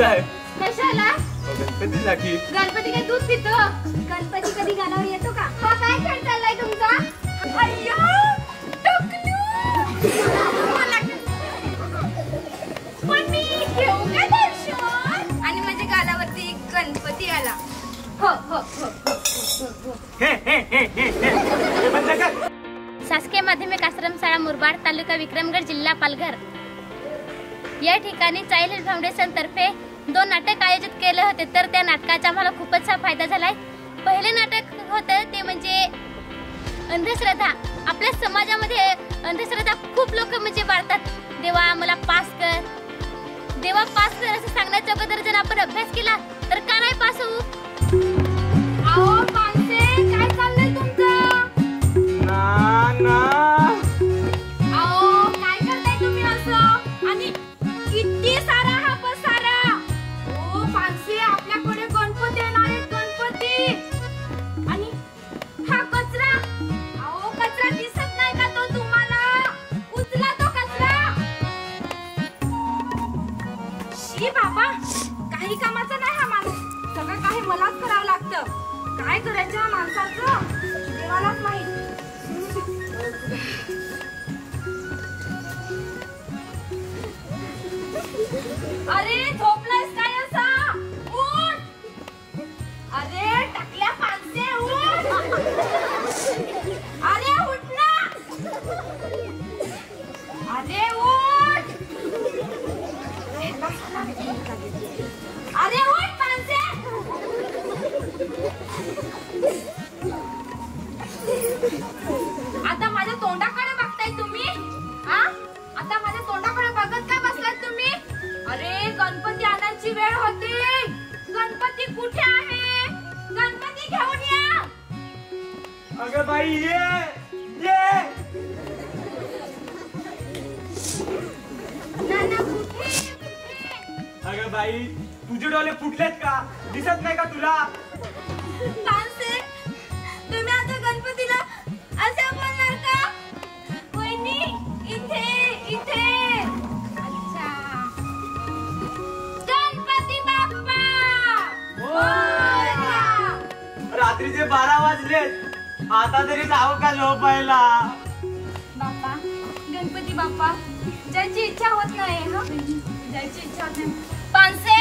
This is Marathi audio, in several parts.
आहे. कशाला? गणपतीसाठी. गणपती काय दूध पितो? गणपती कधी गाण्यावर येतो का? हा काय खेळ चाललाय तुमचा? अय्यो टकलू. पण मी घेऊ का दर्शन? आणि म्हणजे गालावरती गणपती आला. हो हो हो हो. शासकीय माध्यमिक आश्रम शाळा मुरबाड तालुका विक्रमगड जिल्हा पालघर या ठिकाणी चाइल्ड फाउंडेशन तर्फे 2 नाटक आयोजित केले होते. तर त्या नाटकाचा मला खूपच फायदा झालाय. पहिले नाटक होतं ते म्हणजे अंधश्रद्धा. आपल्या समाजामध्ये अंधश्रद्धा खूप लोक म्हणजे वाढतात. देवा मला पास कर, देवा पास कर असं सांगण्याच्या अगोदर जर आपण अभ्यास केला तर का नाही पास होऊ? आओ पांसे काय चाललंय तुमचं? ना ना आओ काय करताय तुम्ही असं? आणि किती सारा हा पसारा. ओ पांसे आपल्याकडे गणपती येणार आहे. गणपती आणि हा कचरा. आओ कचरा दिसत नाही का तो तुम्हाला? उचला तो कचरा. शी बाबा काही कामाचा नाही हा माणूस. सगळं काही मलाच करावं लागतं. काय करायचं हा माणसाचं देवालाच माहित. अरे झोपलायस काय असा? उठ. अरे टाकल्या पांसे उठ. अरे उठ ना. अरे उठ. अरे उठ पांसे. आता माझ्या तोंडाकडे बघताय तुम्ही? हा आता माझ्या तोंडाकडे बघत काय बसलात तुम्ही? अरे गणपती आणायची वेळ होती. गणपती कुठे आहे? गणपती घेऊन या. अगं बाई ये ये. नाना कुठे? अगं बाई तुझे डोळे फुटलेत का? दिसत नाही का तुला? पांसे तुम्ही आता गणपतीला असं बोलणार का? वहिनी इथे इथे. अच्छा गणपती बाप्पा मोरया. रात्रीचे 12 वाजलेत. आता तरी जाऊ का झोपायला? बाप्पा गणपती बाप्पा ज्याची इच्छा होत नाही ना, जायची इच्छा होत नाही. पांसे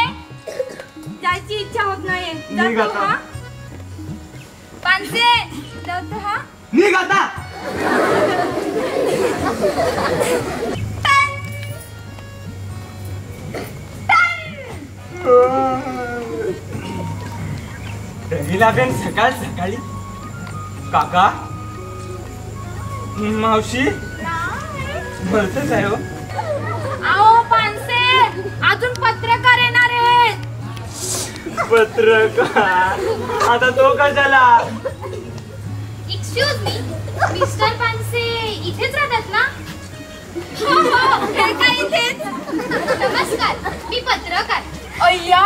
जायची इच्छा होत नाही. जातो हा पांसे. जातो हा निघ आता. रंगीलाबेन सकाळ सकाळी. काका मावशी बोलतच आहे हो. आओ पांसे अजून पत्रकार येणार आहेत. पत्रकार आता तो कशाला? एक्सक्यूज मी मिस्टर पांसे इथेच राहतात ना? हो हो हे काय इथेच. नमस्कार मी पत्रकार. अय्या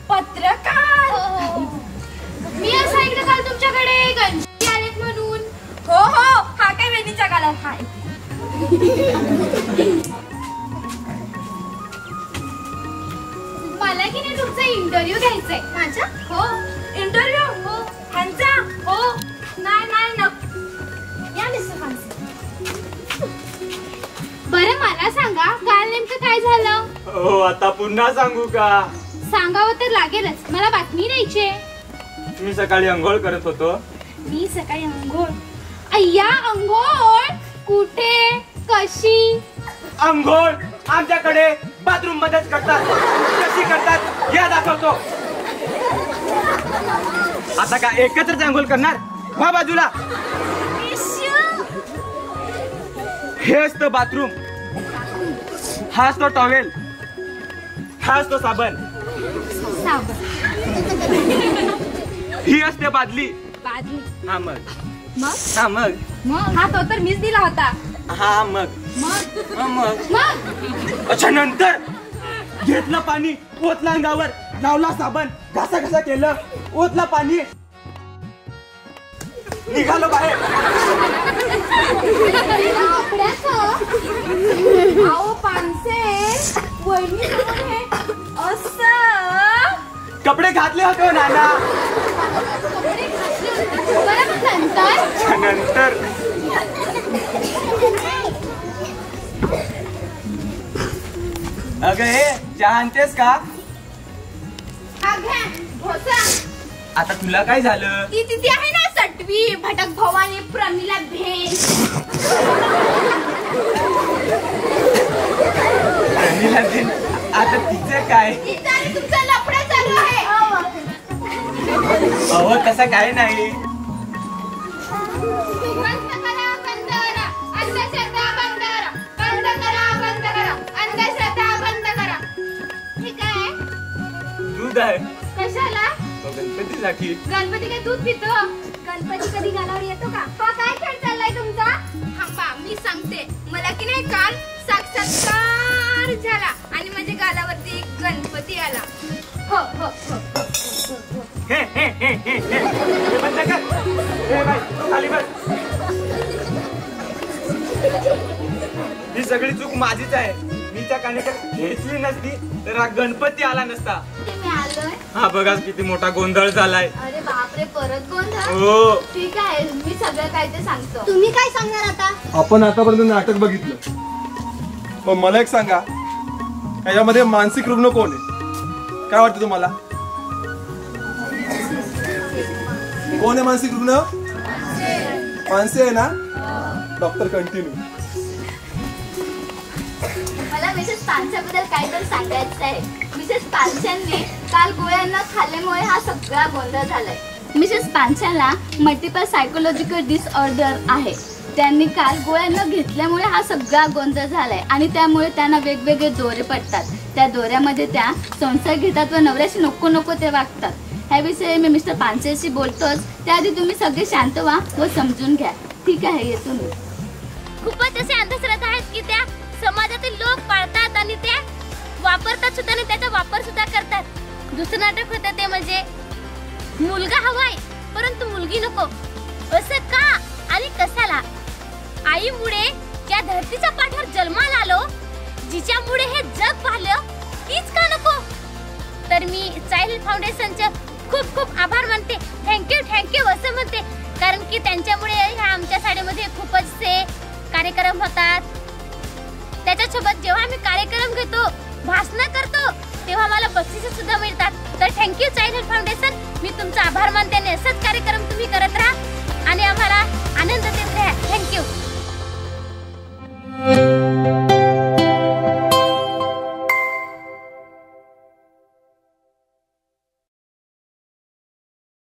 पत्रकार. हो हो मी असं ऐकलं काल तुमच्याकडे गणपती आलेत म्हणून. हो हो हा काय वेणीच्या गालात हाय. मला की नाही तुमचा इंटरव्ह्यू घ्यायचाय. माझा? हो इंटरव्ह्यू. हो ह्यांचा? हो नाही नाही नको. या मिस्टर पांसे. बरं मला सांगा काल नेमकं काय झालं? हो आता पुन्हा सांगू का? सांगावं तर लागेलच. मला बातमी द्यायची. मी सकाळी अंघोळ करत होतो. मी सकाळी अंघोळ. अय्या अंघोळ कुठे कशी? अंघोळ आमच्याकडे बाथरूम मध्येच करतात. कशी करतात या दाखवतो. आता का एकत्रच अंघोळ करणार? वा बाजूला. हे असतं बाथरूम. हा असतो टॉवेल. हा असतो साबण. ही असते बादली. बादली. हा मग. मग हा मग. मग हा तो तर मीच दिला होता. हा मग. मग मग मग अच्छा नंतर घेतलं पाणी, ओतलं अंगावर, लावला साबण, घासा घासा केलं, ओतलं पाणी, निघालो बाहेर. आओ पांसे वहिनी असं कपडे घातले होते हो नाना. बरं मग नंतर नंतर अगं हे चहा आणतेस का? आता तुला काय झालं? ती तिथे आहे ना सटवी भटक भवानी प्रमिला भेल. प्रमिला भेल आता तिचं काय? तुमचा लफडा चालू आहे. अहो तसं काय नाही. बंद करा बंद करा अंधश्रद्धा बंद करा बंद करा बंद करा अंधश्रद्धा बंद करा. ठीक आहे. दूध आहे कशाला? गणपतीसाठी. गणपती काय दूध पितो? गणपती कधी गालावर येतो का? काय खेळ चाललाय तुमचा? थांबा मी सांगते. मला की नाही काल साक्षात्कार झाला आणि माझ्या गालावरती एक गणपती आला. हो हो हो हे बंद कर. हे बाई, खाली बस. ही सगळी चूक माझीच आहे. मी त्या कानिकर घेतली नसती तर हा गणपती आला नसता. हा बघा किती मोठा गोंधळ झालाय. अरे बापरे, परत गोंधळ. हो ठीक आहे, मी सगळं काय ते सांगतो. तुम्ही काय सांगणार आता? आपण आतापर्यंत नाटक बघितलं, पण मला एक सांगा, यामध्ये मानसिक रुग्ण कोण आहे? काय वाटतं तुम्हाला? कोण आहे मानसिक रुग्ण? माणसे आहे ना? Doctor continue. मला मिसेस पानशाबद्दल काहीतरी सांगायचं आहे. मिसेस पानशांनी काल गोळ्यांना खाल्ल्यामुळे हा सगळा गोंधळ झालाय. मिसेस पानशाला मल्टिपल सायकोलॉजिकल डिसऑर्डर आहे. त्यांनी काल गोळ्यांना घेतल्यामुळे हा सगळा गोंधळ झालाय आणि त्यामुळे त्यांना वेगवेगळे दोरे पडतात. त्या दोऱ्यामध्ये त्या संसार घेतात व नवऱ्याशी नको नको ते वागतात. ह्याविषयी मी मिस्टर पानशेशी बोलतोच, त्याआधी तुम्ही सगळे शांत व्हा व समजून घ्या. ठीक आहे, येतो मी. खूपच असे अंधश्रद्धा आहेत की त्या समाजातील लोक पाळतात आणि त्या वापरतात सुद्धा आणि त्याचा वापर सुद्धा करतात. दुसरं नाटक होतं ते म्हणजे मुलगा हवाय परंतु मुलगी नको. असं का आणि कशाला? आईमुळे या धरतीच्या पाठीवर जन्माला आलो, जिच्यामुळे हे जग पाहिलं, तीच का नको? तर मी चाइल्ड फाउंडेशनचे खूप खूप आभार मानते. थँक्यू असं म्हणते, कारण की त्यांच्यामुळे ह्या आमच्या शाळेमध्ये खूपचसे कार्यक्रम होतात. त्याच्यासोबत जेव्हा आम्ही कार्यक्रम घेतो, भाषण करतो, तेव्हा मला बक्षिसे सुद्धा मिळतात. तर थँक्यू चाइल्ड फाउंडेशन. मी तुमचा आभार मानते आणि असंच कार्यक्रम तुम्ही करत राहा आणि आम्हाला आनंद देत राहा. थँक्यू.